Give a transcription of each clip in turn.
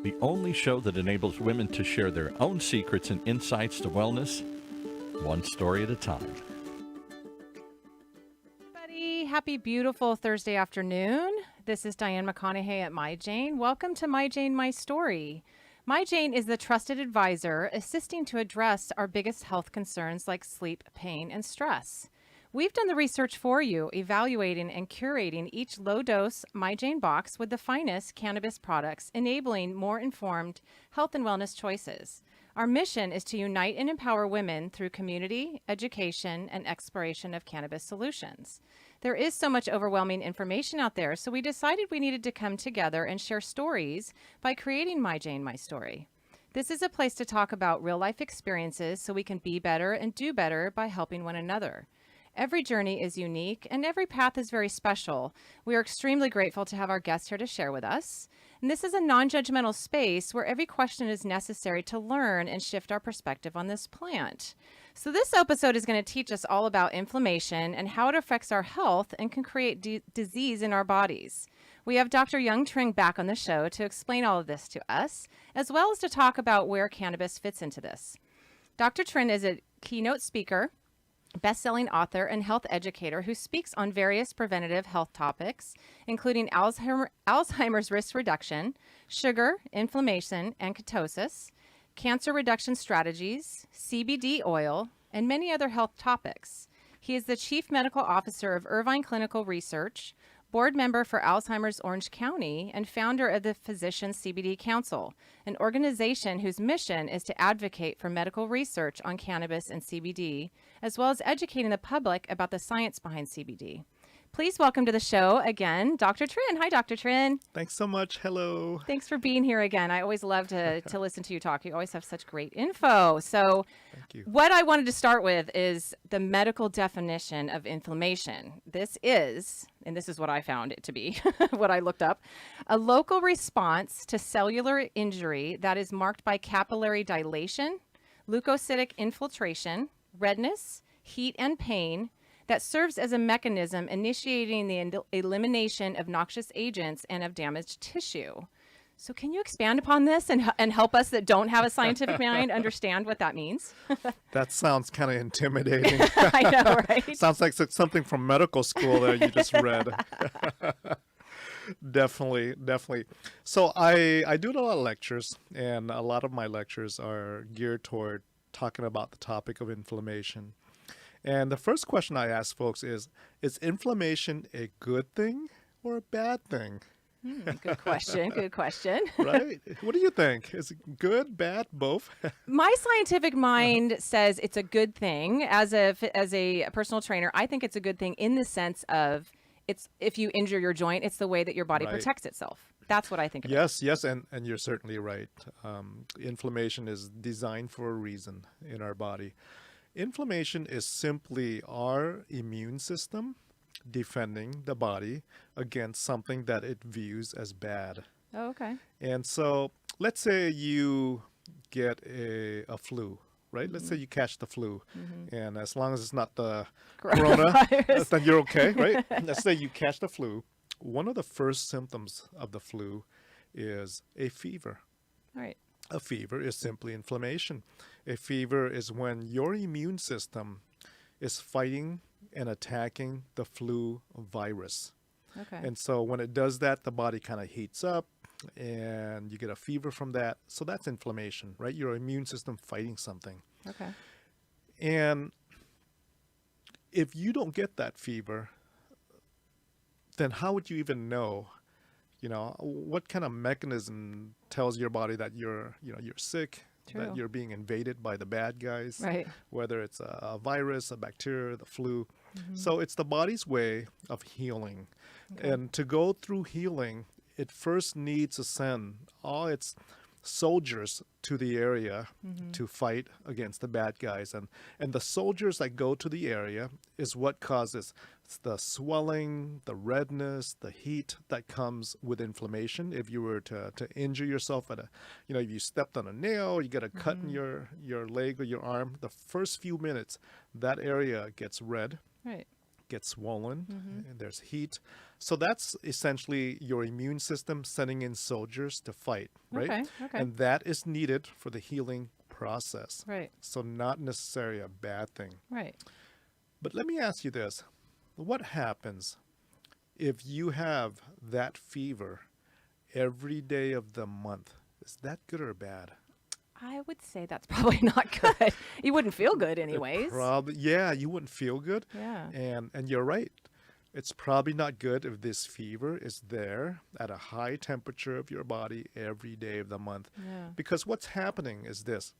the only show that enables women to share their own secrets and insights to wellness, one story at a time. Everybody, happy, beautiful Thursday afternoon. This is Diane McConaughey at My Jane. Welcome to My Jane, My Story. My Jane is the trusted advisor assisting to address our biggest health concerns like sleep, pain, and stress. We've done the research for you, evaluating and curating each low-dose My Jane box with the finest cannabis products, enabling more informed health and wellness choices. Our mission is to unite and empower women through community, education, and exploration of cannabis solutions. There is so much overwhelming information out there, so we decided we needed to come together and share stories by creating My Jane, My Story. This is a place to talk about real-life experiences so we can be better and do better by helping one another. Every journey is unique and every path is very special. We are extremely grateful to have our guests here to share with us. And this is a non-judgmental space where every question is necessary to learn and shift our perspective on this plant. So this episode is going to teach us all about inflammation and how it affects our health and can create disease in our bodies. We have Dr. Trinh back on the show to explain all of this to us, as well as to talk about where cannabis fits into this. Dr. Trinh is a keynote speaker, best-selling author and health educator who speaks on various preventative health topics, including Alzheimer's risk reduction, sugar, inflammation, and ketosis, cancer reduction strategies, CBD oil, and many other health topics. He is the Chief Medical Officer of Irvine Clinical Research, board member for Alzheimer's Orange County, and founder of the Physician CBD Council, an organization whose mission is to advocate for medical research on cannabis and CBD, as well as educating the public about the science behind CBD. Please welcome to the show again, Dr. Trinh. Hi, Dr. Trinh. Thanks so much. Hello. Thanks for being here again. I always love to listen to you talk. You always have such great info. So Thank you. what I wanted to start with is the medical definition of inflammation. This is, and this is what I found it to be, what I looked up, a local response to cellular injury that is marked by capillary dilation, leukocytic infiltration, redness, heat, and pain, that serves as a mechanism initiating the elimination of noxious agents and of damaged tissue. So can you expand upon this and help us that don't have a scientific mind understand what that means? That sounds kind of intimidating. I know, right? Sounds like something from medical school that you just read. Definitely. So I do a lot of lectures, and a lot of my lectures are geared toward talking about the topic of inflammation. And the first question I ask folks is inflammation a good thing or a bad thing? Good question. Right? What do you think? Is it good, bad, both? My scientific mind says it's a good thing. As a personal trainer, I think it's a good thing in the sense of if you injure your joint, it's the way that your body protects itself. That's what I think about. Yes, and you're certainly right. Inflammation is designed for a reason in our body. Inflammation is simply our immune system defending the body against something that it views as bad. Oh, okay. And so let's say you get a flu, right? Mm-hmm. Let's say you catch the flu. Mm-hmm. And as long as it's not the corona, then you're okay, right? Let's say you catch the flu. One of the first symptoms of the flu is a fever. All right. A fever is simply inflammation. A fever is when your immune system is fighting and attacking the flu virus. Okay. And so when it does that, the body kind of heats up and you get a fever from that. So that's inflammation, right? Your immune system fighting something. Okay. And if you don't get that fever, then how would you even know? What kind of mechanism tells your body that you're sick, True. that you're being invaded by the bad guys, right? Whether it's a virus, a bacteria, the flu. Mm-hmm. So it's the body's way of healing. Okay. And to go through healing, it first needs to send all its soldiers to the area to fight against the bad guys. And the soldiers that go to the area is what causes the swelling, the redness, the heat that comes with inflammation. If you were to injure yourself if you stepped on a nail, you get a cut in your leg or your arm, the first few minutes, that area gets red. Right. get swollen, and there's heat. So that's essentially your immune system sending in soldiers to fight, right? Okay, okay. And that is needed for the healing process. Right, So not necessarily a bad thing. right. But let me ask you this. What happens if you have that fever every day of the month? Is that good or bad? I would say that's probably not good. You wouldn't feel good anyways. Probably, yeah, you wouldn't feel good. Yeah. And you're right. It's probably not good if this fever is there at a high temperature of your body every day of the month. Yeah. Because what's happening is this.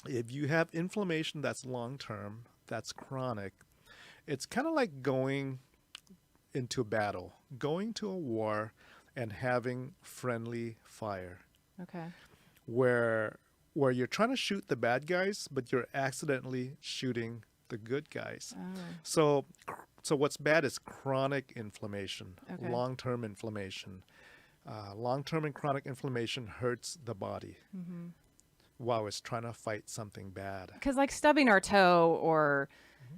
If you have inflammation that's long term, that's chronic, it's kind of like going into battle, going to a war and having friendly fire Okay. where you're trying to shoot the bad guys, but you're accidentally shooting the good guys. Oh. So what's bad is chronic inflammation, Okay. long-term inflammation. Long-term and chronic inflammation hurts the body while it's trying to fight something bad. Because like stubbing our toe or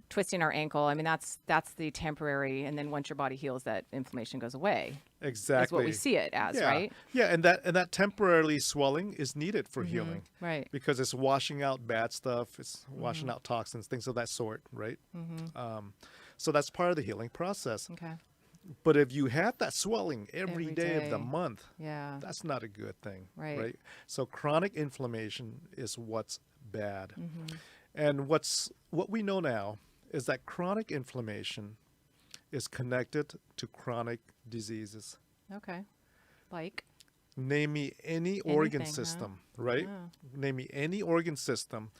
twisting our ankle, I mean, that's the temporary, and then once your body heals, that inflammation goes away. Exactly. Is what we see it as, Yeah. right? Yeah, and that temporarily swelling is needed for healing. Right. Because it's washing out bad stuff, it's washing out toxins, things of that sort, right? So that's part of the healing process. Okay. But if you have that swelling every Every day of the day. month, Yeah. that's not a good thing, Right. So chronic inflammation is what's bad. And what we know now is that chronic inflammation is connected to chronic diseases. Okay. Like. Name me any organ Anything, huh? system, right? Oh. Name me any organ system.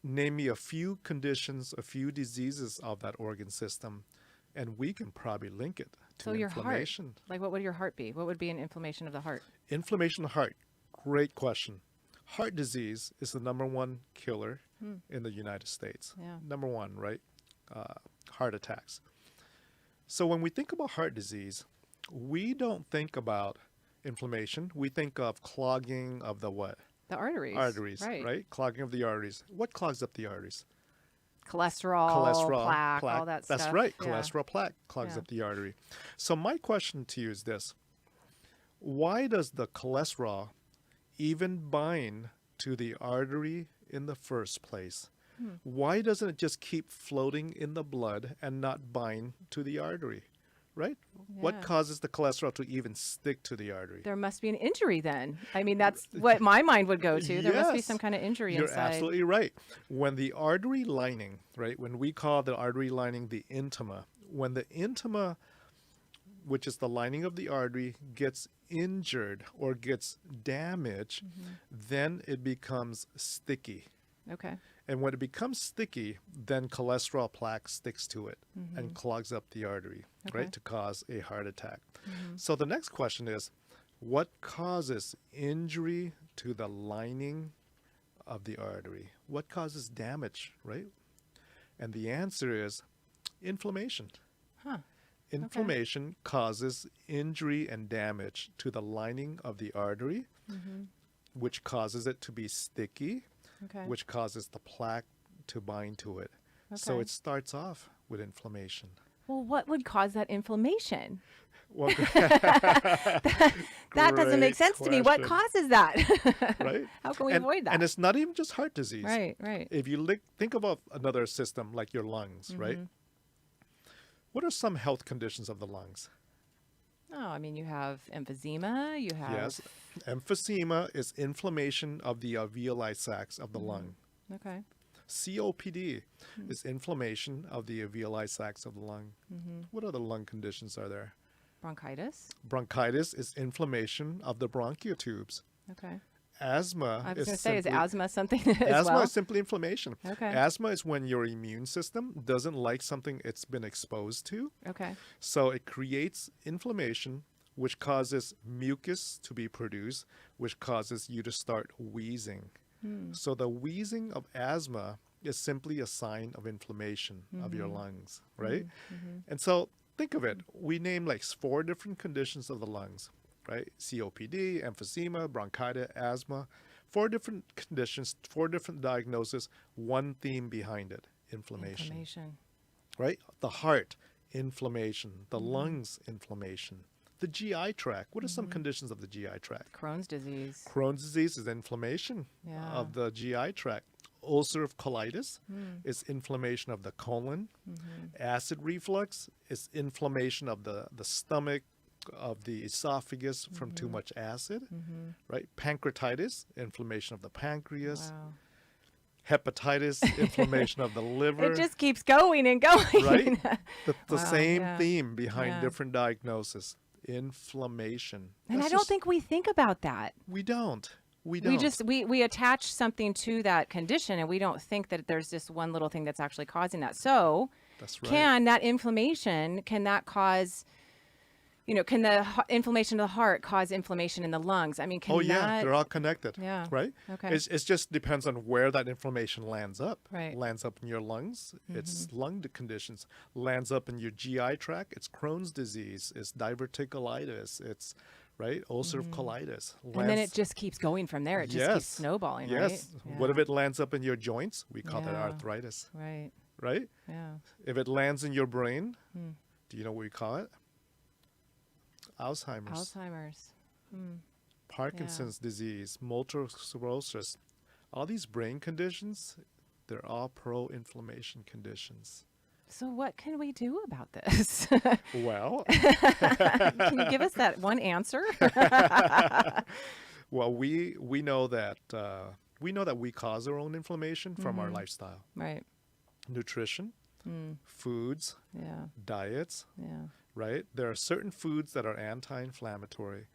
Name me a few conditions, a few diseases of that organ system, and we can probably link it to So your heart. inflammation. Like, what would your heart be? What would be an inflammation of the heart? Inflammation of the heart. Great question. Heart disease is the #1 killer in the United States. Yeah. #1, right? Heart attacks. So when we think about heart disease, we don't think about inflammation. We think of clogging of the what? The arteries. Arteries, Right. right? Clogging of the arteries. What clogs up the arteries? Cholesterol, plaque, all that stuff. That's right. Yeah. Cholesterol plaque clogs Yeah. up the artery. So my question to you is this. Why does the cholesterol even bind to the artery in the first place? Why doesn't it just keep floating in the blood and not bind to the artery? Right? What Yeah. causes the cholesterol to even stick to the artery? There must be an injury then. I mean, that's what my mind would go to. There must be Yes. some kind of injury You're inside. absolutely right. When the artery lining, right, when we call the artery lining the intima, when the intima, which is the lining of the artery, gets injured or gets damaged, then it becomes sticky. Okay. And when it becomes sticky, then cholesterol plaque sticks to it and clogs up the artery, Okay. right, to cause a heart attack. So the next question is, what causes injury to the lining of the artery? What causes damage, right? And the answer is inflammation. Huh. Inflammation causes injury and damage to the lining of the artery, which causes it to be sticky, Okay. which causes the plaque to bind to it. So Okay. it starts off with inflammation. Well, what would cause that inflammation? Well, That doesn't make great sense to me. What question, causes that? right? How can we and, avoid that? And it's not even just heart disease. Right, right. If you think about another system like your lungs, right? What are some health conditions of the lungs? Oh, I mean, you have emphysema, you have... Yes. Emphysema is inflammation of the alveoli sacs of the lung. Okay. COPD is inflammation of the alveoli sacs of the lung. What other lung conditions are there? Bronchitis. Bronchitis is inflammation of the bronchial tubes. Okay. Asthma I was is going to say, is simply- asthma something as Asthma well? is simply inflammation. Okay. Asthma is when your immune system doesn't like something it's been exposed to. Okay. So it creates inflammation, which causes mucus to be produced, which causes you to start wheezing. So the wheezing of asthma is simply a sign of inflammation of your lungs, right? And so think of it. We named like 4 different conditions of the lungs, right? COPD, emphysema, bronchitis, asthma. 4 different conditions, 4 different diagnoses, one theme behind it, inflammation. Inflammation. right? The heart, inflammation. The lungs, inflammation. The GI tract. What are some conditions of the GI tract? Crohn's disease. Crohn's disease is inflammation Yeah. of the GI tract. Ulcerative colitis is inflammation of the colon. Acid reflux is inflammation of the stomach, of the esophagus from too much acid, right? Pancreatitis, inflammation of the pancreas. Wow. Hepatitis, inflammation of the liver. It just keeps going and going. Right? The Wow, same yeah. theme behind Yeah. different diagnosis. Inflammation. And That's I don't just- think we think about that. we don't. We don't. We attach something to that condition, and we don't think that there's just one little thing that's actually causing that. So That's right. can that inflammation, can that cause, can the inflammation of the heart cause inflammation in the lungs? I mean, can Oh yeah, that, they're all connected. Yeah. Right. Okay. It's just depends on where that inflammation lands up. Right. Lands up in your lungs. It's lung conditions. Lands up in your GI tract. It's Crohn's disease. It's diverticulitis. It's right ulcerative colitis. and then it just keeps going from there. It just keeps Yes. snowballing, Yes. right? What if it lands up in your joints? We call that Yeah. arthritis. Right. Right. Yeah. If it lands in your brain, do you know what we call it? Alzheimer's. Alzheimer's. Parkinson's disease, multiple sclerosis, all these brain conditions, they're all pro-inflammation conditions. So what can we do about this? Well, Can you give us that one answer? well, we know that we cause our own inflammation from our lifestyle, Right. nutrition, foods, Yeah. diets. Yeah. Right? There are certain foods that are anti-inflammatory.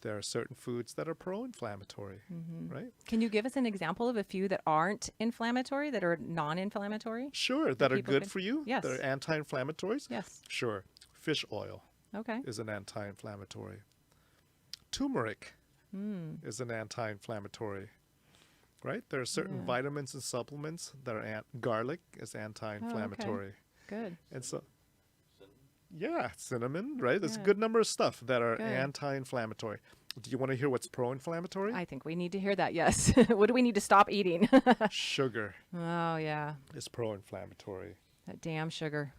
There are certain foods that are pro-inflammatory. Right? Can you give us an example of a few that aren't inflammatory, that are non-inflammatory? Sure, that are people good can- for you. Yes. They're anti-inflammatories. Yes. Sure. Fish oil Okay. is an anti-inflammatory. Turmeric is an anti-inflammatory. Right? There are certain Yeah. vitamins and supplements that are garlic is anti-inflammatory. Good. And so yeah, cinnamon, right? There's Yeah. a good number of stuff that are Good. anti-inflammatory. Do you want to hear what's pro-inflammatory? I think we need to hear that. Yes. What do we need to stop eating? Sugar Oh yeah, is pro-inflammatory. that damn sugar.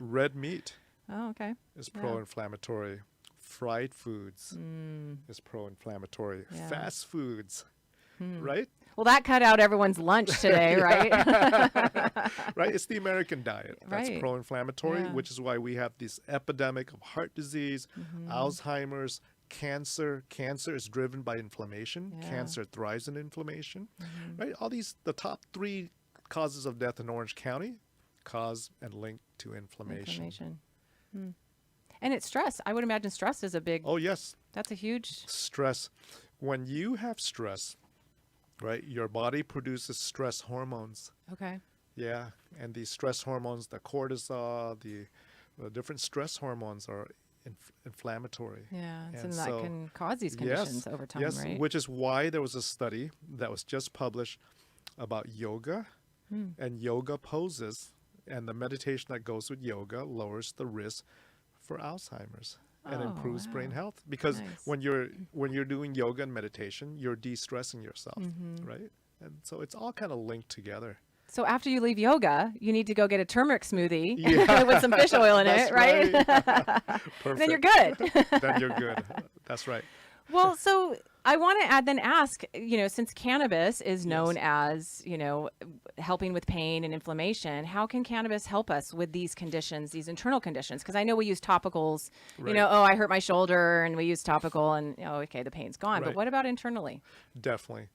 Red meat Oh okay. is Yeah. pro-inflammatory. Fried foods is pro-inflammatory. Yeah. Fast foods, right? Well, that cut out everyone's lunch today, right? Right? It's the American diet. That's Right. pro-inflammatory, Yeah. which is why we have this epidemic of heart disease, Alzheimer's, cancer. Cancer is driven by inflammation. Yeah. Cancer thrives in inflammation, right? All these, the top 3 causes of death in Orange County, cause and link to inflammation. Inflammation. And it's stress. I would imagine stress is a big. Oh yes, That's a huge. stress. When you have stress, right, your body produces stress hormones. Okay. Yeah, and these stress hormones, the cortisol, the different stress hormones are inflammatory. Yeah. So And that so- can cause these conditions over time, yes, right? which is why there was a study that was just published about yoga and yoga poses, and the meditation that goes with yoga lowers the risk for Alzheimer's and Oh, improves brain wow. health, because Nice. when you're doing yoga and meditation, you're de-stressing yourself, Mm-hmm. right? And so it's all kind of linked together. So after you leave yoga, you need to go get a turmeric smoothie Yeah. with some fish oil in That's it, right? Perfect. Then you're good. Then you're good. That's right. Well, so I want to ask, since cannabis is known as, helping with pain and inflammation, how can cannabis help us with these conditions, these internal conditions? Because I know we use topicals, Right. I hurt my shoulder and we use topical and, okay, the pain's gone. But Right. what about internally? Definitely.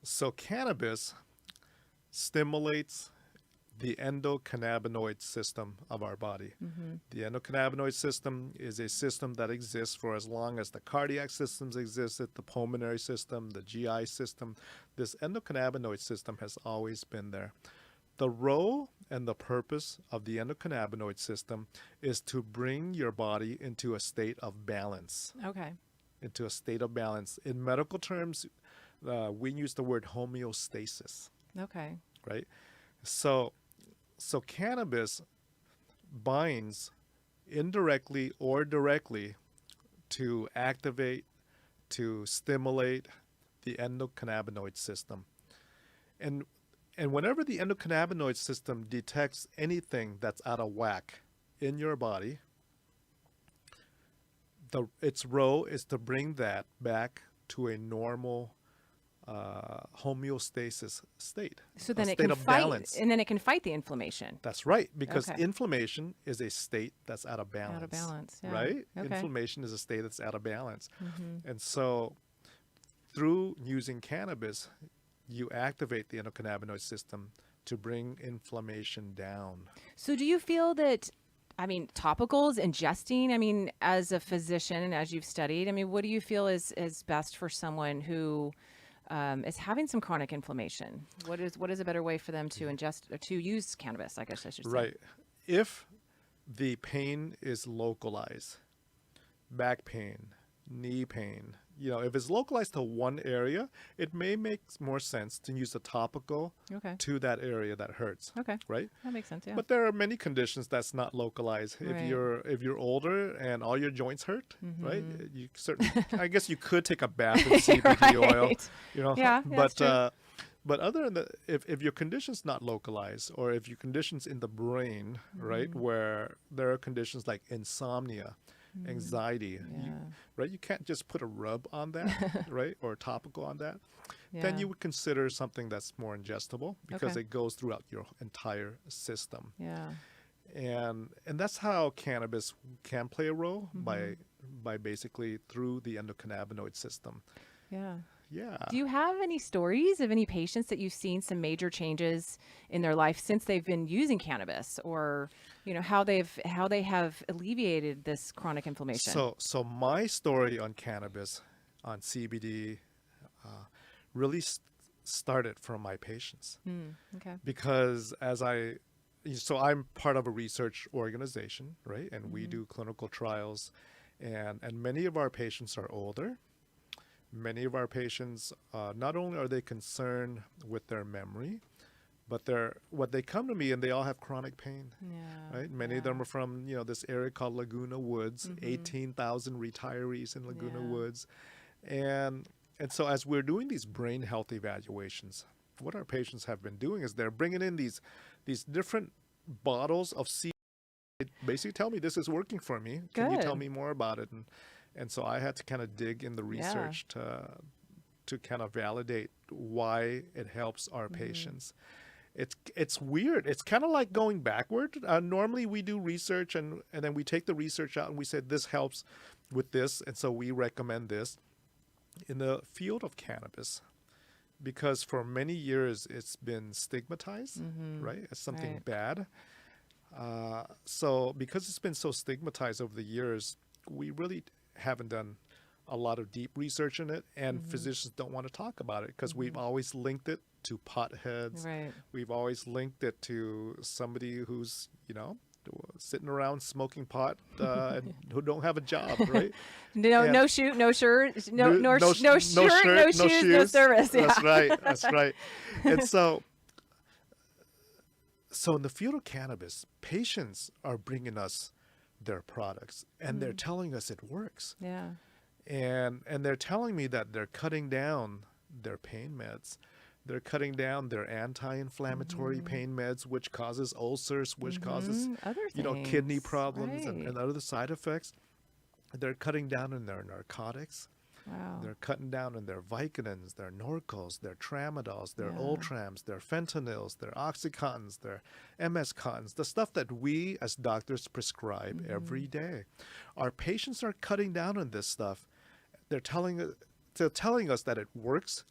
So cannabis stimulates the endocannabinoid system of our body. The endocannabinoid system is a system that exists for as long as the cardiac systems existed, the pulmonary system, the GI system. This endocannabinoid system has always been there. The role and the purpose of the endocannabinoid system is to bring your body into a state of balance. Okay. Into a state of balance. In medical terms, we use the word homeostasis, Okay. right? So cannabis binds indirectly or directly to activate, to stimulate the endocannabinoid system. And And whenever the endocannabinoid system detects anything that's out of whack in your body, its role is to bring that back to a normal homeostasis state, So a then it state can of fight, balance. and then it can fight the inflammation. That's right, because Okay. inflammation is a state that's out of balance. Out of balance, yeah. Right? Okay. Inflammation is a state that's out of balance. Mm-hmm. And so through using cannabis, you activate the endocannabinoid system to bring inflammation down. So do you feel that, I mean, topicals, ingesting, I mean, as a physician and as you've studied, I mean, what do you feel is best for someone who is having some chronic inflammation? What is a better way for them to ingest or to use cannabis, I guess I should say? Right. If the pain is localized, back pain, knee pain, if it's localized to one area, it may make more sense to use a topical Okay. to that area that hurts. Okay. Right? That makes sense, yeah. But there are many conditions that's not localized. Right. If you're older and all your joints hurt, right? Mm-hmm. You certainly, I guess you could take a bath in CBD oil, Right. Yeah, But that's true. but other than that, if your condition's not localized, or if your condition's in the brain, right, Mm-hmm. where there are conditions like insomnia, anxiety, Yeah. right? You can't just put a rub on that, right, or a topical on that. Then Yeah. you would consider something that's more ingestible because Okay. it goes throughout your entire system. Yeah. And that's how cannabis can play a role Mm-hmm. by basically through the endocannabinoid system. Yeah. Yeah. Do you have any stories of any patients that you've seen some major changes in their life since they've been using cannabis, or how they have alleviated this chronic inflammation? So my story on cannabis, on CBD, really started from my patients, Okay. because so I'm part of a research organization, right? And we do clinical trials, and many of our patients are older. Many of our patients, not only are they concerned with their memory, but what they come to me and they all have chronic pain, Yeah. right? Many of them are from, this area called Laguna Woods, 18,000 retirees in Laguna Yeah. Woods. And so as we're doing these brain health evaluations, what our patients have been doing is they're bringing in these different bottles of CBD. Basically tell me, this is working for me. Can you tell Good. me more about it? And so I had to kind of dig in the research to kind of validate why it helps our patients. It's weird. It's kind of like going backward. Normally we do research and then we take the research out and we say this helps with this, and so we recommend this. In the field of cannabis, because for many years it's been stigmatized, right, as something Right. bad. So because it's been so stigmatized over the years, we really haven't done a lot of deep research in it, and physicians don't want to talk about it because we've always linked it to potheads. Right. We've always linked it to somebody who's, sitting around smoking pot and who don't have a job, right? No, And- no shoot, no shirt, no, No- no, no sh- no sh- shirt, no shoes, no shoes. service. Yeah. That's right. That's right. And so in the field of cannabis, patients are bringing us their products and they're telling us it works. Yeah. And they're telling me that they're cutting down their pain meds. They're cutting down their anti-inflammatory pain meds, which causes ulcers, which causes, Other kidney things. problems Right. and other side effects. They're cutting down on their narcotics. Wow. They're cutting down on their Vicodins, their Norcos, their Tramadols, their Yeah. Ultrams, their fentanyls, their Oxycontins, their MS-Contins, the stuff that we as doctors prescribe every day. Our patients are cutting down on this stuff. They're telling us that it works,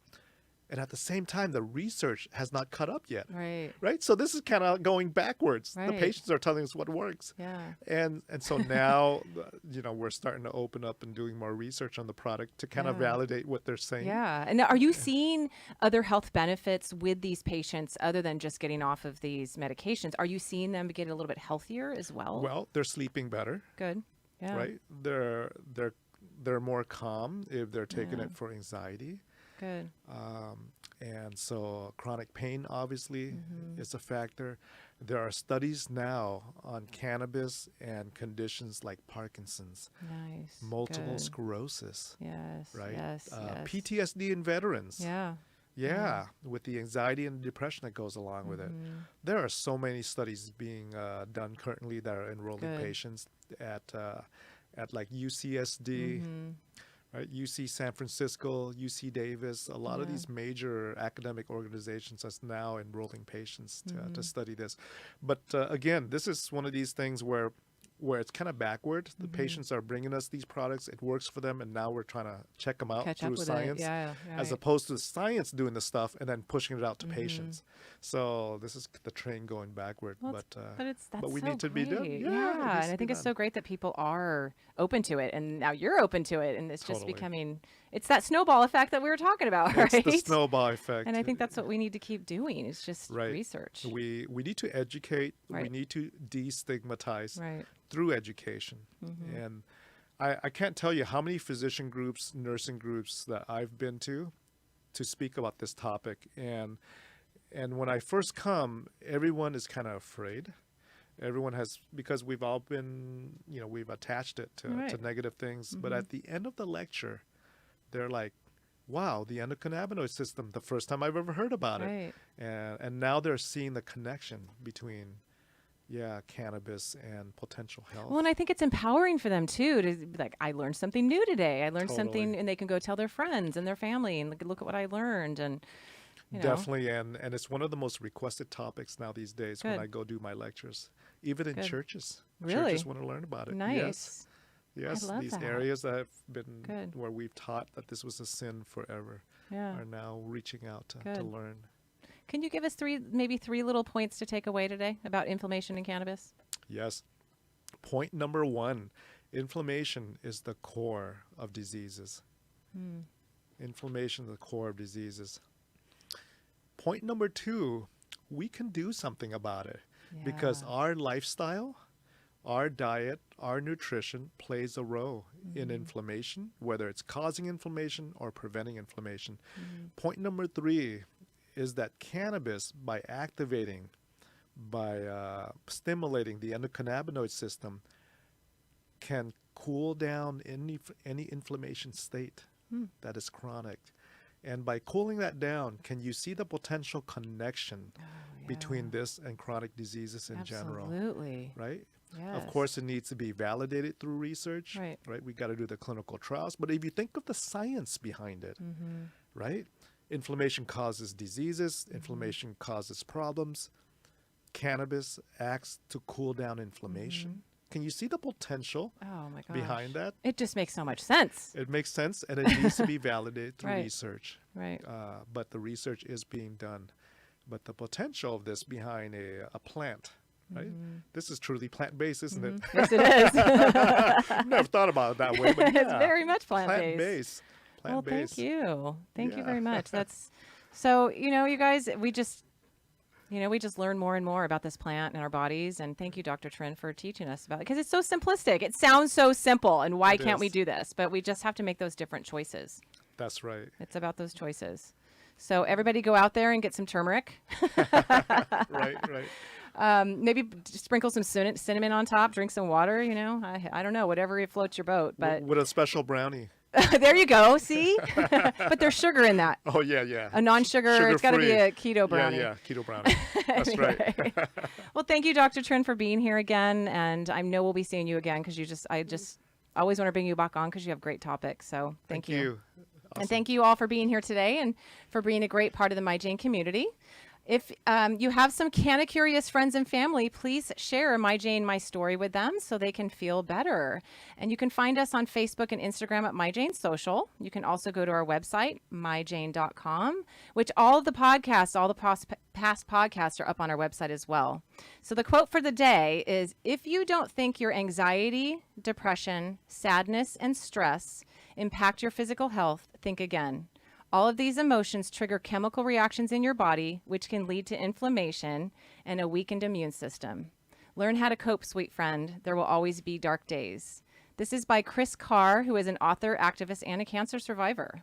and at the same time, the research has not caught up yet. Right. Right? So this is kind of going backwards. The Right. patients are telling us what works. Yeah. And so now, we're starting to open up and doing more research on the product to kind of Yeah. validate what they're saying. Yeah. And are you seeing other health benefits with these patients other than just getting off of these medications? Are you seeing them get a little bit healthier as well? Well, they're sleeping better, Good. Yeah. right? They're more calm if they're taking Yeah. it for anxiety. Good. And so chronic pain obviously is a factor. There are studies now on cannabis and conditions like Parkinson's, Nice. multiple Good. sclerosis, Yes. right? Yes. Yes. PTSD in veterans. Yeah. Yeah, with the anxiety and depression that goes along with it. There are so many studies being done currently that are enrolling Good. patients at like UCSD, right? UC San Francisco, UC Davis. A lot of these major academic organizations are now enrolling patients to study this. But again, this is one of these things where it's kind of backward. The patients are bringing us these products. It works for them, and now we're trying to check them out Catch up through with science, it. Yeah, as right. opposed to the science doing the stuff and then pushing it out to patients. So this is the train going backward. Well, but that's we so need to be done. great. Yeah, it Yeah, needs and to I be think it's done. so great that people are open to it, and now you're open to it, and it's just Totally. becoming. It's that snowball effect that we were talking about, It's right? the snowball effect. And I think that's what we need to keep doing. Is just Right. research. We need to educate. We Right. need to destigmatize Right. through education. And I can't tell you how many physician groups, nursing groups that I've been to speak about this topic. And when I first come, everyone is kind of afraid. Everyone has, because we've all been, we've attached it to Right. negative things. But at the end of the lecture, they're like, wow, the endocannabinoid system, the first time I've ever heard about it. Right. And now they're seeing the connection between, cannabis and potential health. Well, and I think it's empowering for them too to be like, I learned something new today. I learned something, Totally. and they can go tell their friends and their family and look at what I learned. And Definitely, and it's one of the most requested topics now these days when Good. I go do my lectures, even in Good. churches. Really? Churches want to learn about it. Nice. Yes, love these that. areas that have been Good. where we've taught that this was a sin forever Yeah. are now reaching out to Good. learn. Can you give us maybe three little points to take away today about inflammation in cannabis? Yes. Point number 1, inflammation is the core of diseases. Inflammation is the core of diseases. Point number 2, we can do something about it because Yeah. our lifestyle, our diet, our nutrition plays a role in inflammation, whether it's causing inflammation or preventing inflammation. Point number 3 is that cannabis, by stimulating the endocannabinoid system, can cool down any inflammation state that is chronic. And by cooling that down, can you see the potential connection between this and chronic diseases in general? Absolutely. Right? Yes. Of course, it needs to be validated through research. Right. We got to do the clinical trials. But if you think of the science behind it, right? Inflammation causes diseases. Inflammation causes problems. Cannabis acts to cool down inflammation. Can you see the potential Oh my gosh. behind that? It just makes so much sense. It makes sense, and it needs to be validated through Right. research. Right. But the research is being done. But the potential of this behind a plant, right? This is truly plant-based, isn't it? Yes, it is. Never thought about it that way, but It's yeah, very much plant-based. plant-based. Well, Plant-based. thank you. Thank you Yeah. very much. That's so, you guys, we just learn more and more about this plant in our bodies. And thank you, Dr. Trinh, for teaching us about it because it's so simplistic. It sounds so simple. And why It can't we is. do this? But we just have to make those different choices. That's right. It's about those choices. So everybody go out there and get some turmeric. Right, right. Maybe sprinkle some cinnamon on top, drink some water, I don't know, whatever floats your boat. But With a special brownie. there you go. See? But there's sugar in that. Oh, yeah. A non-sugar, it's got to be a Sugar-free. keto brownie. Yeah, keto brownie. That's right. Anyway. Well, thank you, Dr. Trinh, for being here again. And I know we'll be seeing you again because I just always want to bring you back on because you have great topics. So thank you. Awesome. And thank you all for being here today and for being a great part of the My Jane community. If you have some Canna Curious friends and family, please share My Jane, My Story with them so they can feel better. And you can find us on Facebook and Instagram at My Jane Social. You can also go to our website, myjane.com, which all of the podcasts, all the past podcasts are up on our website as well. So the quote for the day is, if you don't think your anxiety, depression, sadness, and stress impact your physical health, think again. All of these emotions trigger chemical reactions in your body, which can lead to inflammation and a weakened immune system. Learn how to cope, sweet friend. There will always be dark days. This is by Chris Carr, who is an author, activist, and a cancer survivor.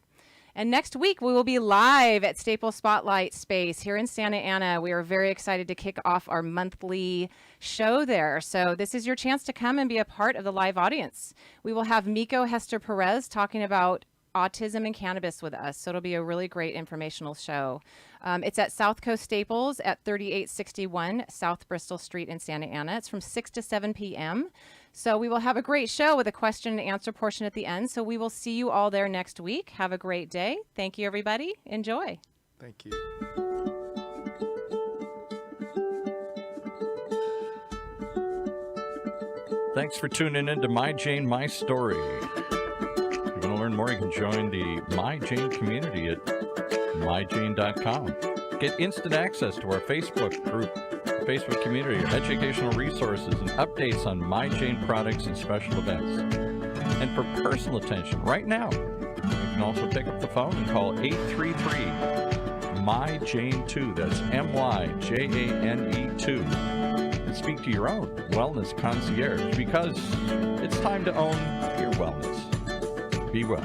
And next week, we will be live at Staples Spotlight Space here in Santa Ana. We are very excited to kick off our monthly show there. So this is your chance to come and be a part of the live audience. We will have Miko Hester Perez talking about autism and cannabis with us. So it'll be a really great informational show. It's at South Coast Staples at 3861 South Bristol Street in Santa Ana. It's from 6 to 7 p.m. So we will have a great show with a question and answer portion at the end. So we will see you all there next week. Have a great day. Thank you, everybody. Enjoy. Thank you. Thanks for tuning in to My Jane, My Story. If you want to learn more, you can join the My Jane community at myjane.com. Get instant access to our Facebook group, Facebook community, educational resources, and updates on My Jane products and special events. And for personal attention right now, you can also pick up the phone and call 833-MY-JANE2. That's MYJANE2. And speak to your own wellness concierge, because it's time to own your wellness. Be well.